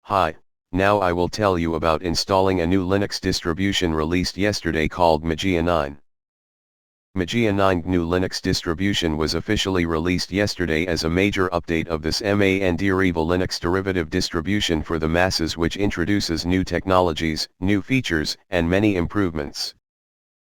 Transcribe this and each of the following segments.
Hi, now I will tell you about installing a new Linux distribution released yesterday called Mageia 9. Mageia 9 GNU Linux distribution was officially released yesterday as a major update of this Mandriva Linux derivative distribution for the masses, which introduces new technologies, new features, and many improvements.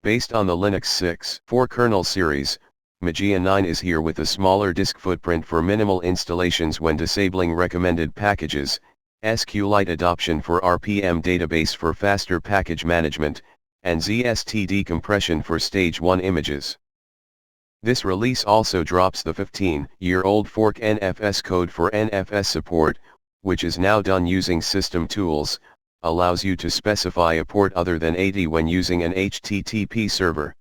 Based on the Linux 6.4 kernel series, Mageia 9 is here with a smaller disk footprint for minimal installations when disabling recommended packages, SQLite adoption for RPM database for faster package management, and ZST decompression for stage 1 images. This release also drops the 15-year-old fork NFS code for NFS support, which is now done using system tools, allows you to specify a port other than 80 when using an HTTP server.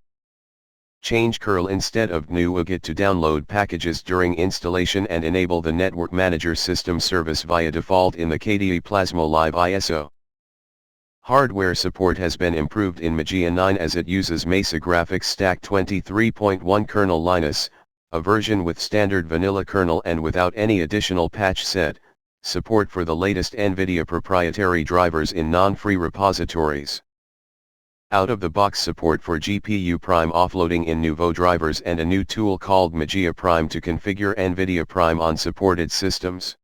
Change curl instead of GNU UGIT to download packages during installation and enable the Network Manager system service via default in the KDE Plasma Live ISO. Hardware support has been improved in Mageia 9 as it uses Mesa Graphics Stack 23.1 kernel Linus, a version with standard vanilla kernel and without any additional patch set, support for the latest NVIDIA proprietary drivers in non-free repositories. Out-of-the-box support for GPU Prime offloading in Nouveau drivers and a new tool called Mageia Prime to configure NVIDIA Prime on supported systems.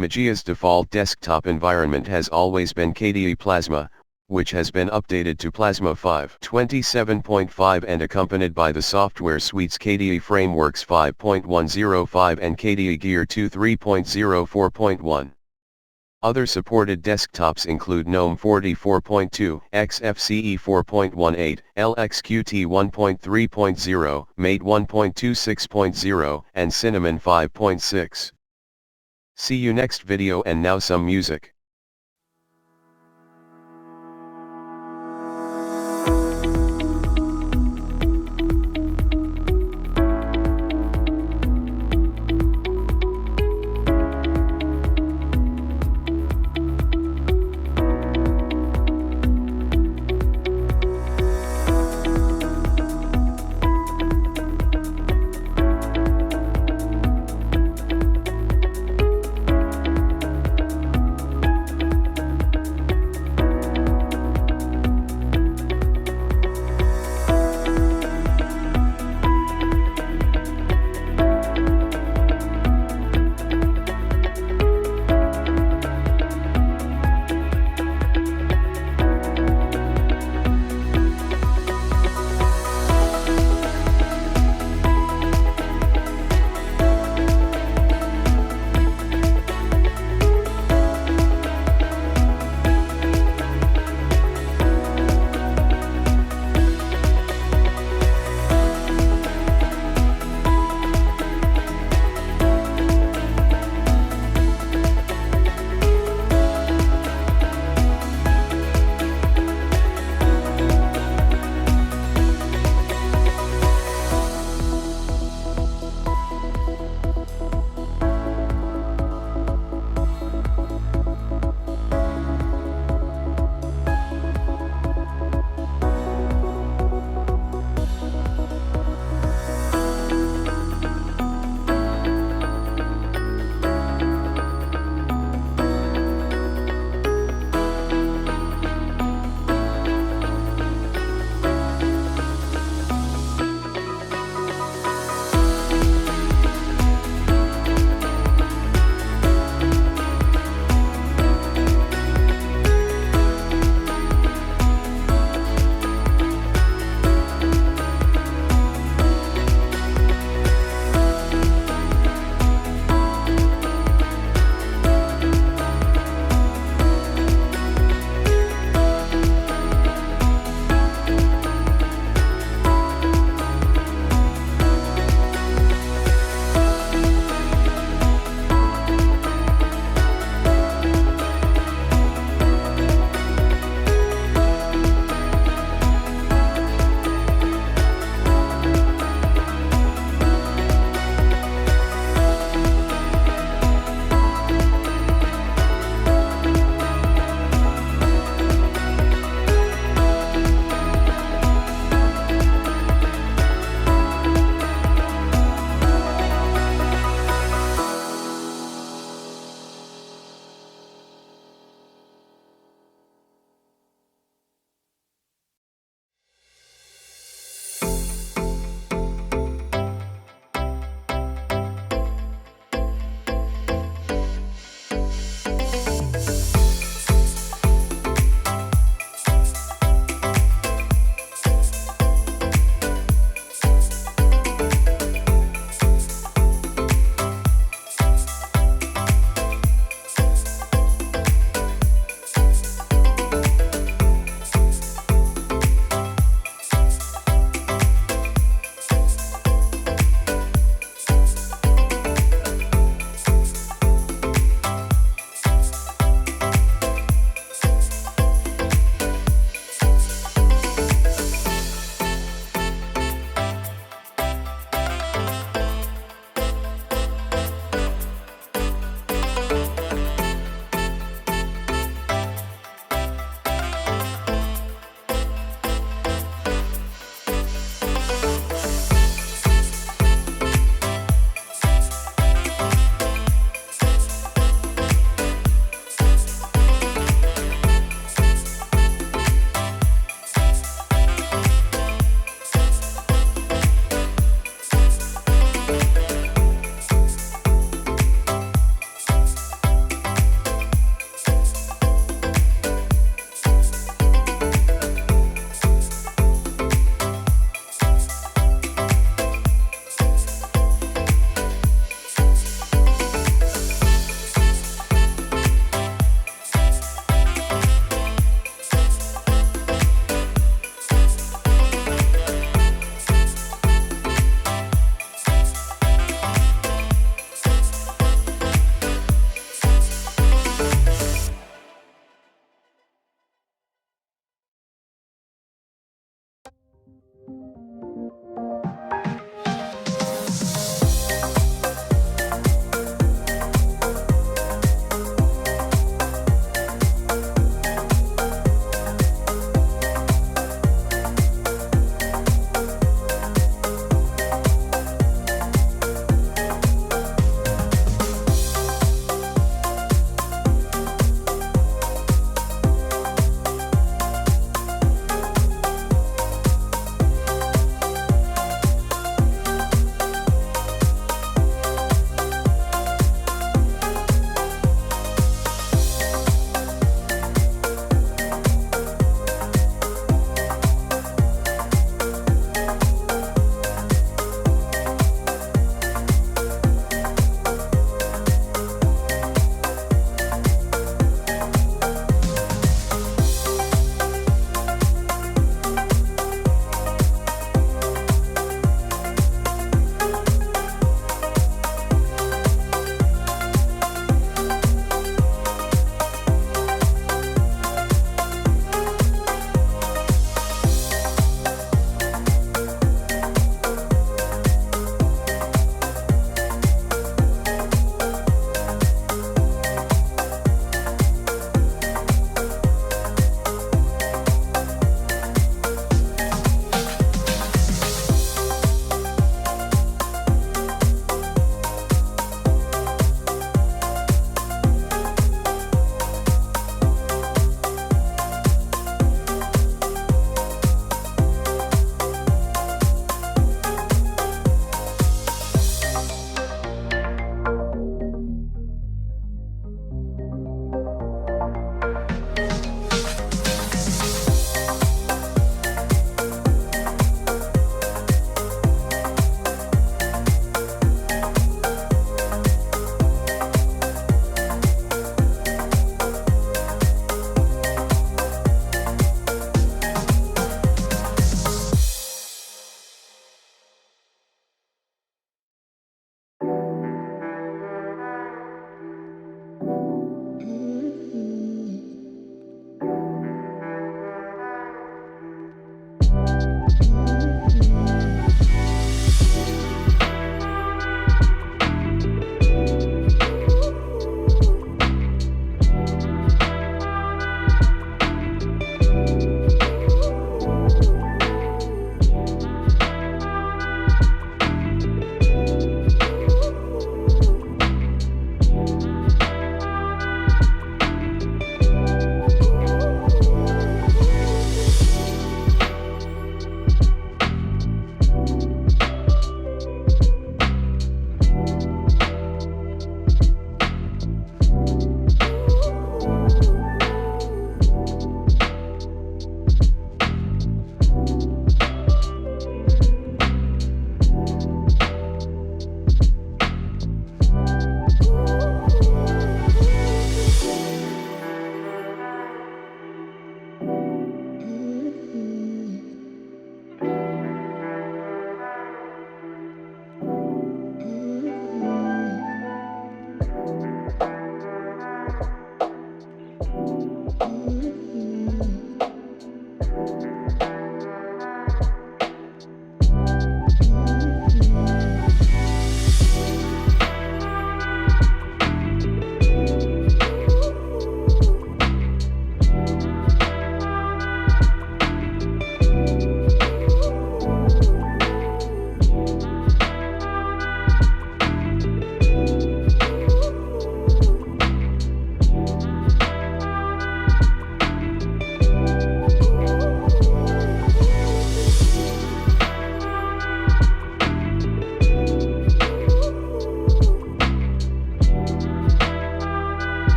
Mageia's default desktop environment has always been KDE Plasma, which has been updated to Plasma 5.27.5 and accompanied by the software suites KDE Frameworks 5.105 and KDE Gear 2 3.04.1. Other supported desktops include GNOME 44.2, XFCE 4.18, LXQT 1.3.0, Mate 1.26.0, and Cinnamon 5.6. See you next video, and now some music.